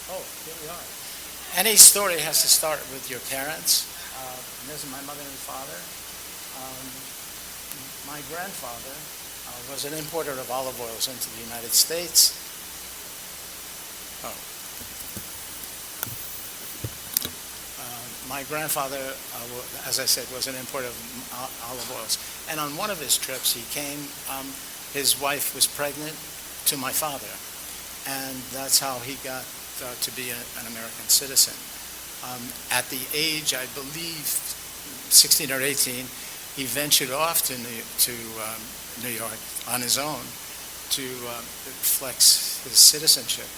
Oh, here we are. Any story has to start with your parents. And this is my mother and father. Um, my grandfather was an importer of olive oils into the United States. Oh. My grandfather, as I said, was an importer of olive oils. And on one of his trips, he came, his wife was pregnant to my father. And that's how he got to be an American citizen. At the age, I believe, 16 or 18, he ventured off to New York on his own to flex his citizenship.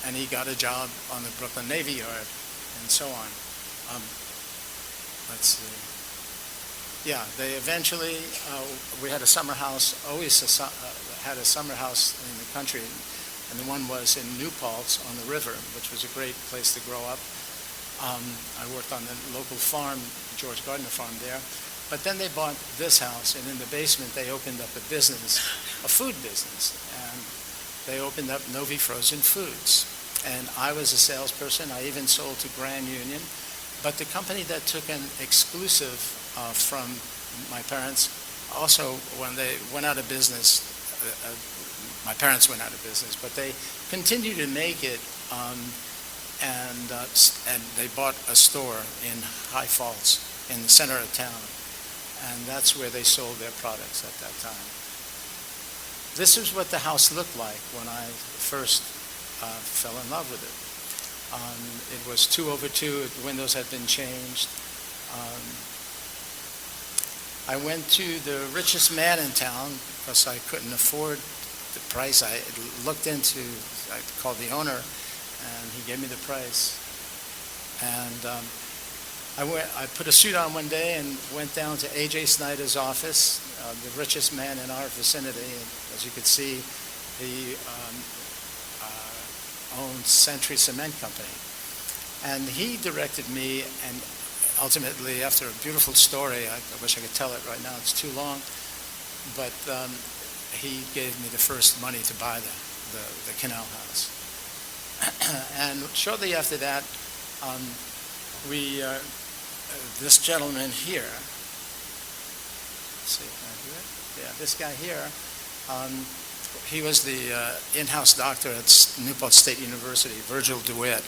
And he got a job on the Brooklyn Navy Yard and so on. Let's see. Yeah, they eventually, we had a summer house, always had a summer house in the country, and the one was in New Paltz on the river, which was a great place to grow up. I worked on the local farm, George Gardner Farm there. But then they bought this house, and in the basement they opened up a business, a food business. And they opened up Novi Frozen Foods. And I was a salesperson. I even sold to Grand Union. But the company that took an exclusive from my parents, also when they went out of business, my parents went out of business, but they continued to make it, and they bought a store in High Falls, in the center of town, and that's where they sold their products at that time. This is what the house looked like when I first fell in love with it. It was 2 over 2. The windows had been changed. I went to the richest man in town because I couldn't afford the price. I looked into, I called the owner, and he gave me the price. And I put a suit on one day and went down to A.J. Snyder's office, the richest man in our vicinity. And as you could see, he owned Century Cement Company. And he directed me, and ultimately, after a beautiful story, I wish I could tell it right now, it's too long, but he gave me the first money to buy the canal house. And shortly after that, this gentleman here, let's see, can I do it? Yeah, this guy here, he was the in-house doctor at Newport State University, Virgil DeWitt,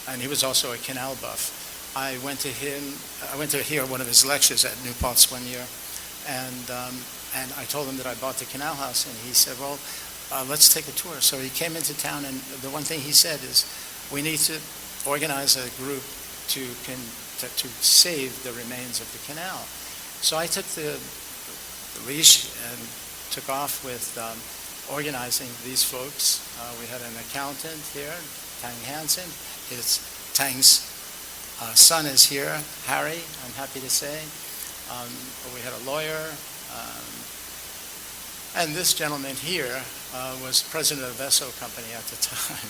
and he was also a canal buff. I went to hear one of his lectures at New Paltz one year, and I told him that I bought the canal house, and he said, well, let's take a tour. So he came into town, and the one thing he said is, we need to organize a group to save the remains of the canal. So I took the leash and took off with organizing these folks. We had an accountant here, Tang Hansen. Tang's son is here, Harry, I'm happy to say. We had a lawyer. And this gentleman here was president of Esso Company at the time.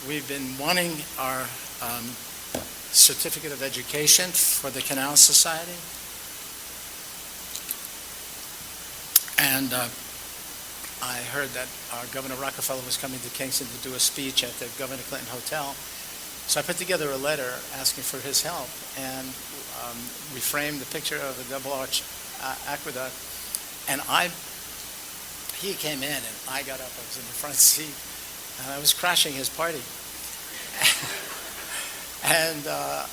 We've been wanting our certificate of education for the Canal Society. And I heard that our Governor Rockefeller was coming to Kingston to do a speech at the Governor Clinton Hotel. So I put together a letter asking for his help, and we framed the picture of a double-arch aqueduct. And he came in, and I got up. I was in the front seat, and I was crashing his party. And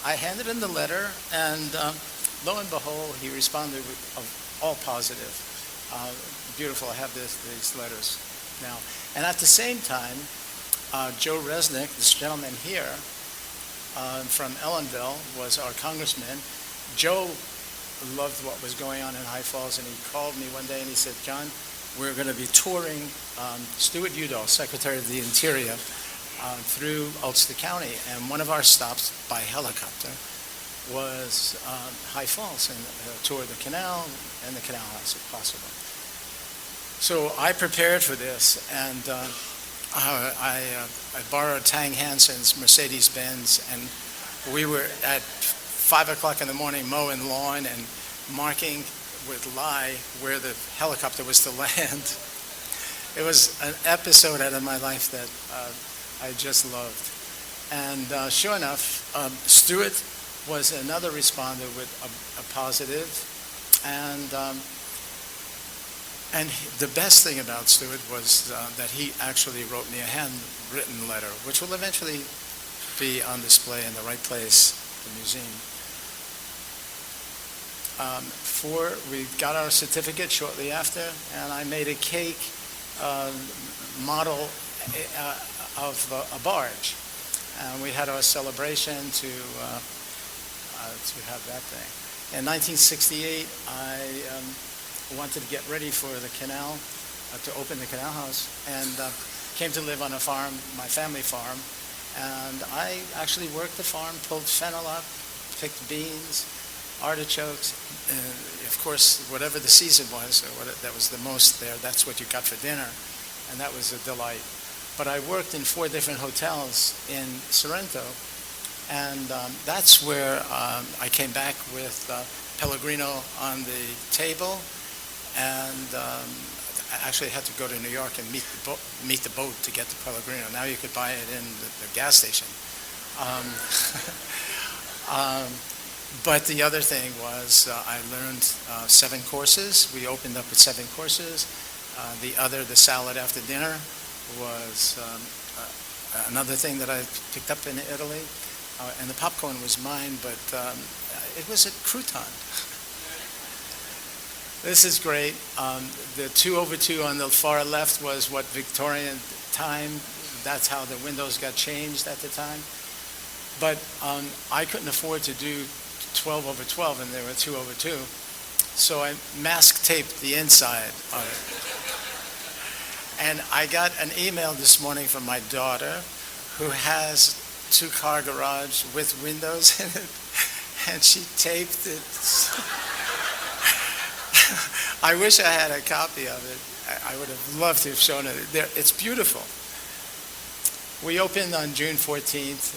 I handed him the letter, and lo and behold, he responded with all positive. Beautiful, I have these letters now. And at the same time, Joe Resnick, this gentleman here from Ellenville, was our congressman. Joe loved what was going on in High Falls, and he called me one day and he said, John, we're going to be touring Stuart Udall, Secretary of the Interior, through Ulster County. And one of our stops by helicopter was High Falls, and toured the canal and the canal house if possible. So I prepared for this, and I borrowed Tang Hansen's Mercedes-Benz, and we were at 5 o'clock in the morning mowing lawn and marking with lye where the helicopter was to land. It was an episode out of my life that I just loved. And sure enough, Stuart was another responder with a positive. And the best thing about Stuart was that he actually wrote me a handwritten letter, which will eventually be on display in the right place, the museum. We got our certificate shortly after, and I made a cake model of a barge. And we had our celebration to have that thing. In 1968, I wanted to get ready for the canal, to open the canal house, and came to live on a farm, my family farm. And I actually worked the farm, pulled fennel up, picked beans, artichokes, and of course, whatever the season was, or that was the most there, that's what you got for dinner, and that was a delight. But I worked in 4 different hotels in Sorrento, and that's where I came back with Pellegrino on the table, and I actually had to go to New York and meet the boat to get the Pellegrino. Now you could buy it in the gas station. But the other thing was I learned 7 courses. We opened up with 7 courses. The salad after dinner was another thing that I picked up in Italy. And the popcorn was mine, but it was a crouton. This is great. The 2/2 on the far left was what Victorian time. That's how the windows got changed at the time. But I couldn't afford to do 12/12, and there were 2/2. So I mask taped the inside of it. And I got an email this morning from my daughter, who has 2-car garage with windows in it, and she taped it. I wish I had a copy of it. I would have loved to have shown it. It's beautiful. We opened on June 14th.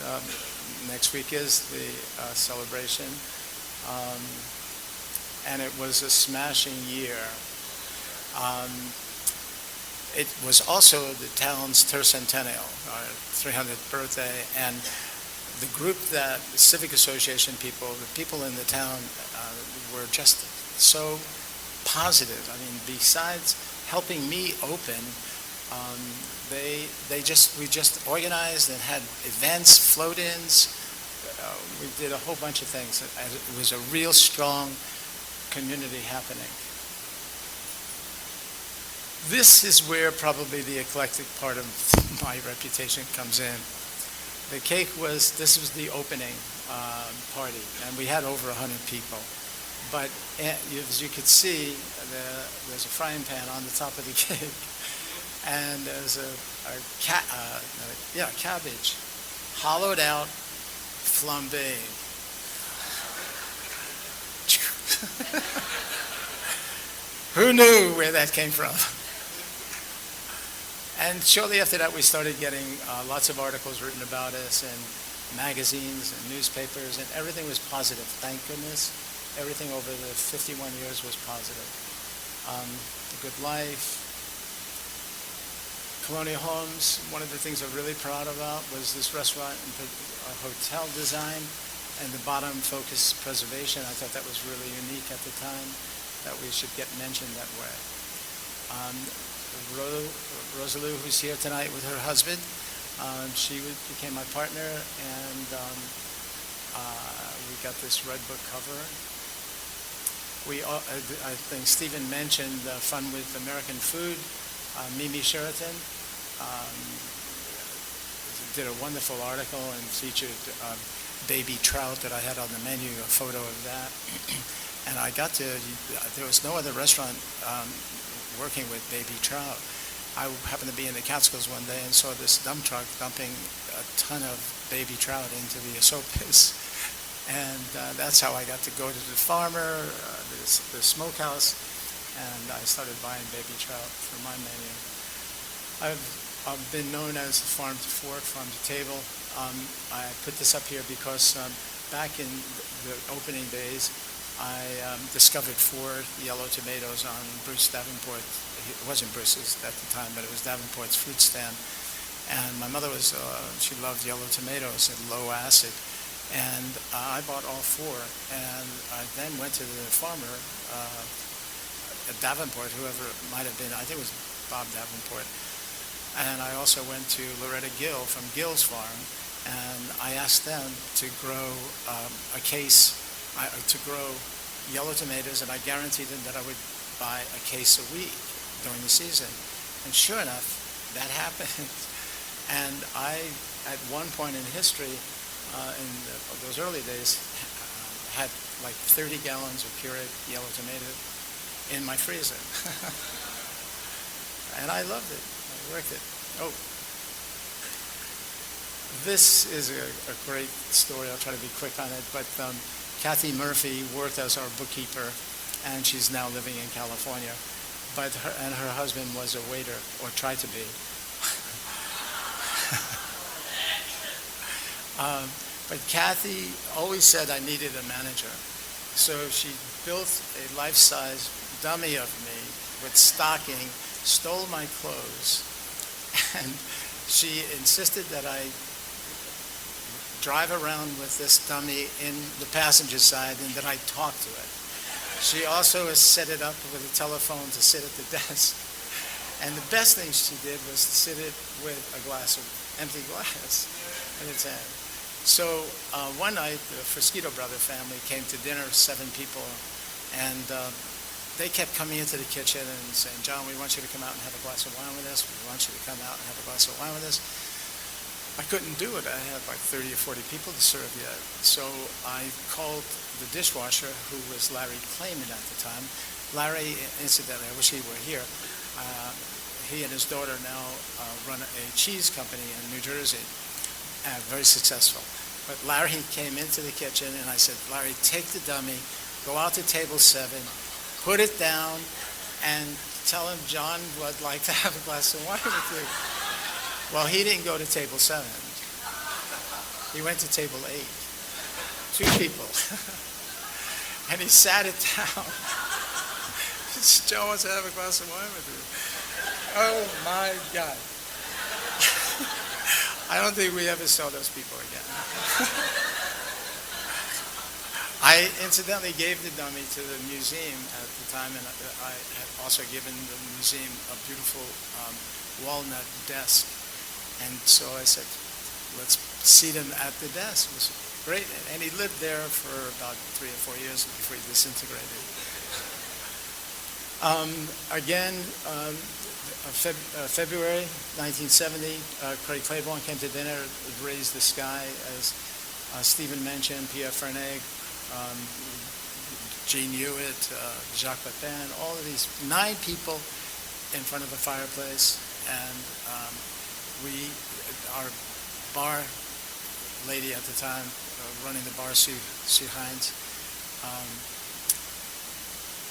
Next week is the celebration. And it was a smashing year. It was also the town's tercentennial, our 300th birthday, and the group the Civic Association people, the people in the town were just so positive. I mean, besides helping me open, we just organized and had events, float-ins. We did a whole bunch of things. It was a real strong community happening. This is where probably the eclectic part of my reputation comes in. The cake this was the opening party, and we had over 100 people. But as you could see, there's a frying pan on the top of the cake, and there's cabbage, hollowed out, flambé. Who knew where that came from? And shortly after that, we started getting lots of articles written about us in magazines and newspapers, and everything was positive, thank goodness. Everything over the 51 years was positive. The Good Life, Colonial Homes. One of the things I'm really proud about was this restaurant and hotel design, and the bottom focus preservation. I thought that was really unique at the time, that we should get mentioned that way. Rosalou, who's here tonight with her husband, she became my partner, and we got this Red Book cover. I think Stephen mentioned Fun with American Food. Mimi Sheraton did a wonderful article and featured baby trout that I had on the menu, a photo of that. And there was no other restaurant working with baby trout. I happened to be in the Catskills one day and saw this dump truck dumping a ton of baby trout into the Esopus. And that's how I got to go to the farmer, the smokehouse, and I started buying baby trout for my menu. I've been known as farm to fork, farm to table. I put this up here because back in the opening days, I discovered 4 yellow tomatoes on Bruce Davenport. It wasn't Bruce's at the time, but it was Davenport's fruit stand. And my mother she loved yellow tomatoes and low acid. And I bought all 4. And I then went to the farmer at Davenport, whoever it might have been. I think it was Bob Davenport. And I also went to Loretta Gill from Gill's farm. And I asked them to grow to grow yellow tomatoes, and I guaranteed them that I would buy a case a week during the season. And sure enough, that happened. And I, at one point in history, in those early days, had like 30 gallons of pureed yellow tomato in my freezer. And I loved it. I worked it. Oh. This is a great story. I'll try to be quick on it. But Kathy Murphy worked as our bookkeeper, and she's now living in California. But her husband was a waiter, or tried to be. But Kathy always said I needed a manager. So she built a life-size dummy of me with stocking, stole my clothes, and she insisted that I drive around with this dummy in the passenger side and that I talk to it. She also set it up with a telephone to sit at the desk. And the best thing she did was to sit it with a glass of empty glass in its hand. So one night, the Fresquito brother family came to dinner, 7 people, and they kept coming into the kitchen and saying, "John, we want you to come out and have a glass of wine with us. We want you to come out and have a glass of wine with us." I couldn't do it. I had like 30 or 40 people to serve yet. So I called the dishwasher, who was Larry Clayman at the time. Larry, incidentally, I wish he were here. He and his daughter now run a cheese company in New Jersey, very successful. But Larry came into the kitchen, and I said, "Larry, take the dummy, go out to table 7, put it down, and tell him John would like to have a glass of wine with you." Well, he didn't go to table 7. He went to table 8. 2 people. And he sat it down. "Joe wants to have a glass of wine with you." Oh my God. I don't think we ever saw those people again. I incidentally gave the dummy to the museum at the time, and I had also given the museum a beautiful walnut desk. And so I said, "Let's seat him at the desk." It was great. And he lived there for about 3 or 4 years before he disintegrated. February 1970, Craig Claiborne came to dinner, Raise the Sky, as Stephen mentioned, Pierre Fernet, Gene Hewitt, Jacques Pepin, all of these 9 people in front of a fireplace. And our bar lady at the time, running the bar, Sue Hines,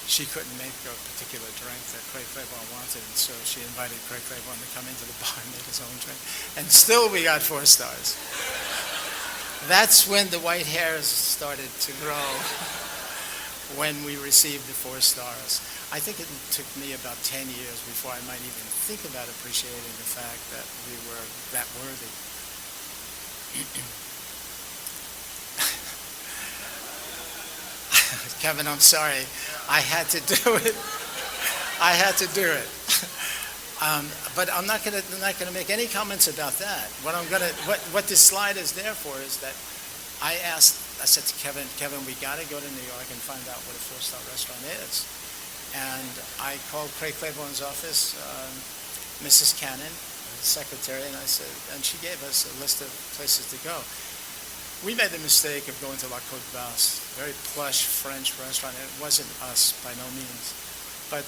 she couldn't make a particular drink that Craig Claiborne wanted, and so she invited Craig Claiborne to come into the bar and make his own drink. And still we got 4 stars. That's when the white hairs started to grow, when we received the 4 stars. I think it took me about 10 years before I might even think about appreciating the fact that we were that worthy. Kevin, I'm sorry. I had to do it. But I'm not going to make any comments about that. What this slide is there for is that I said to Kevin, we got to go to New York and find out what a 4-star restaurant is. And I called Craig Claiborne's office, Mrs. Cannon, the secretary, and and she gave us a list of places to go. We made the mistake of going to La Côte Basse, very plush French restaurant. It wasn't us by no means, but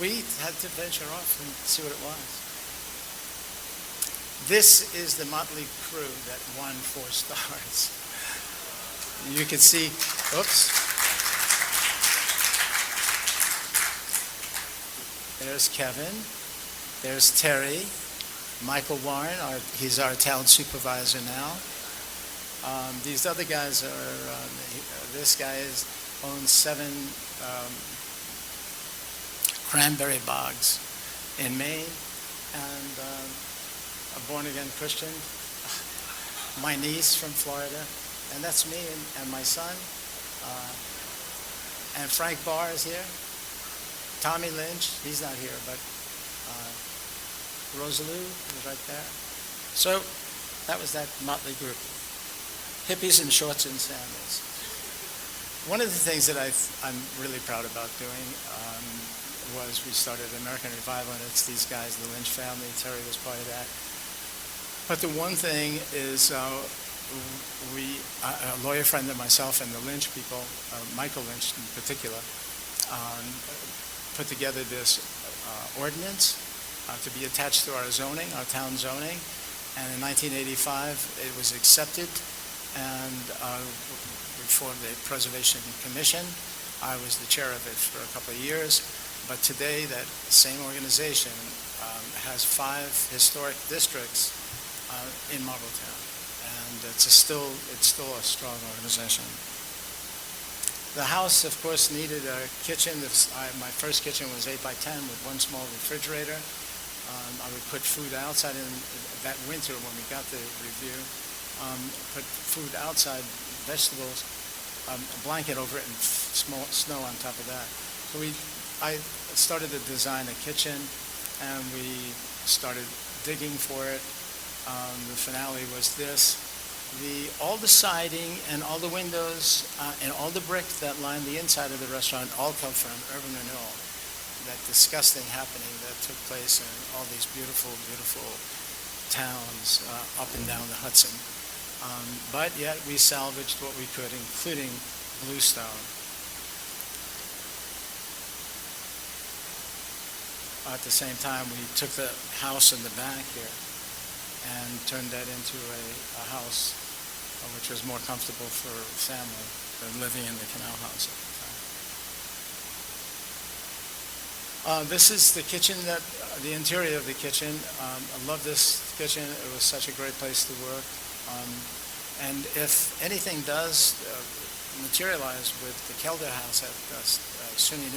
we had to venture off and see what it was. This is the motley crew that won 4 stars. You can see, oops. There's Kevin. There's Terry. Michael Warren, he's our town supervisor now. These other guys are, this guy is owns 7 cranberry bogs in Maine, and a born-again Christian. My niece from Florida, and that's me and my son. And Frank Barr is here. Tommy Lynch, he's not here, but Rosalou is right there. So that was that motley group. Hippies in shorts and sandals. One of the things that I'm really proud about doing was we started American Revival, and it's these guys, the Lynch family. Terry was part of that. But the one thing is a lawyer friend of myself and the Lynch people, Michael Lynch in particular, put together this ordinance to be attached to our zoning, our town zoning. And in 1985, it was accepted, and we formed a Preservation Commission. I was the chair of it for a couple of years. But today, that same organization has 5 historic districts in Marbletown, and it's still a strong organization. The house, of course, needed a kitchen. My first kitchen was 8 by 10 with one small refrigerator. I would put food outside in that winter when we got the review. Put food outside, vegetables, a blanket over it, and snow on top of that. So I started to design a kitchen, and we started digging for it. The finale was this. All the siding and all the windows and all the brick that line the inside of the restaurant all come from urban renewal. That disgusting happening that took place in all these beautiful, beautiful towns up and down the Hudson. But yet we salvaged what we could, including bluestone. At the same time, we took the house in the back here and turned that into a house which was more comfortable for family than living in the canal house at the time. This is the kitchen, the interior of the kitchen. I love this kitchen. It was such a great place to work. And if anything does materialize with the Kelder House at SUNY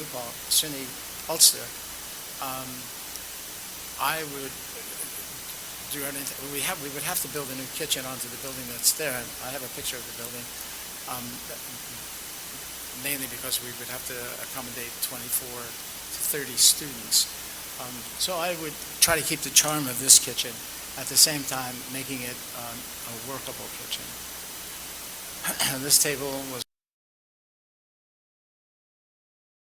Ulster, I would do anything. We would have to build a new kitchen onto the building that's there. And I have a picture of the building, mainly because we would have to accommodate 24 to 30 students. So I would try to keep the charm of this kitchen, at the same time making it a workable kitchen. This table was